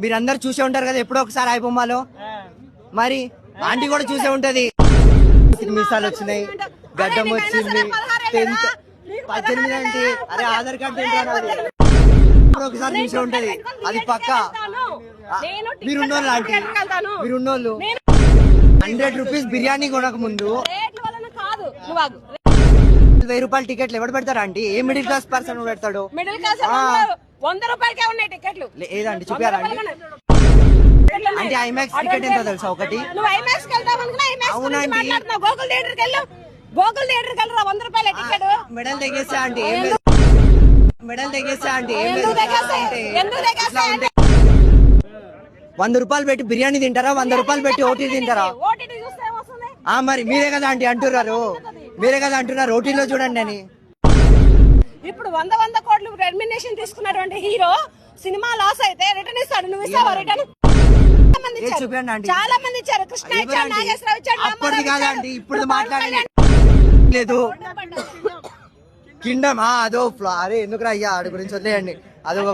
మీరందరు చూసే ఉంటారు కదా ఎప్పుడో ఒకసారి ఐబొమ్మలో. మరి ఆంటీ కూడా చూసే ఉంటది. మీసాలు వచ్చినాయి, గడ్డం వచ్చింది, 18 అంటే అరే ఆధార్ కార్డు ఎప్పుడు ఒకసారి చూసే ఉంటది. అది పక్క. మీరున్నోళ్ళు ఆంటీ, మీరున్నోళ్ళు 100 రూపీస్ బిర్యానీ కొనక ముందు 1000 రూపాయల టికెట్లు ఎవరు పెడతారా aunty? A middle class person పెడతాడు? 100 రూపాయలకే ఉన్నాయి టికెట్లు. లేదండి చూపారా అండి? అంటే ఐమాక్స్ టికెట్ ఎంత తెలుసా ఒకటి? అవునండి, గోకుల్ థియేటర్కి వెళ్ళు, గోకుల్ థియేటర్కి వెళ్ళరా 100 రూపాయల టికెట్. మెడల్ తెగేసా ఆంటీ, మెడల్ తెగేసా ఆంటీ. 100 రూపాయలు పెట్టి బిర్యానీ తింటారా? 100 రూపాయలు పెట్టి ఓటీ తింటారా? మరి మీరే కదా ఆంటీ అంటున్నారు, మీరే కదా అంటున్నారు ఓటీలో చూడండి అని. ఇప్పుడు 100 కోట్లు రెమ్యునరేషన్ తీసుకున్నటువంటి హీరో సినిమా లాస్ అయితే రిటర్న్ ఇస్తాడు. నువ్వు ఇస్తావా రిటర్న్? చాలా మంది ఇచ్చారు. కృష్ణ ఇచ్చాడు, నాగేశ్వరరావు ఇచ్చాడు. అప్పటిది కాదండి, ఇప్పుడు మాట్లాడలేదు. కిండమ్ అదో అరే ఎందుకు అయ్యా ఆడి గురించి వదిలేయండి. అదొక